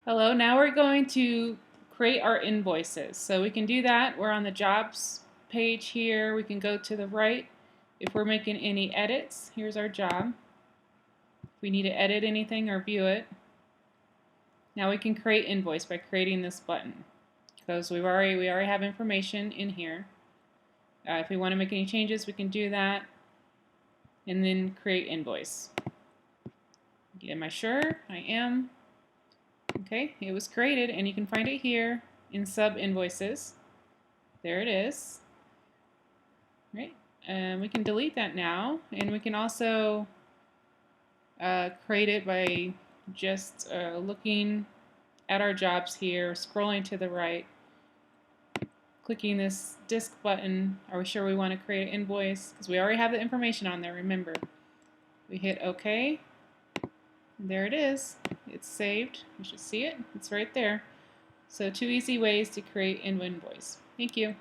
Hello, now we're going to create our invoices. So we can do that. We're on the jobs page here. We can go to the right. If we're making any edits, here's our job. If we need to edit anything or view it, now we can create invoice by creating this button because we already have information in here. If we want to make any changes, we can do that and then create invoice. Am I sure? I am. Okay, it was created and you can find it here in sub invoices. There it is. Right, and we can delete that now, and we can also create it by just looking at our jobs here, scrolling to the right, clicking this disk button. Are we sure we want to create an invoice? Because we already have the information on there, remember. We hit OK. There it is. It's saved. You should see it. It's right there. So 2 easy ways to create an invoice. Thank you.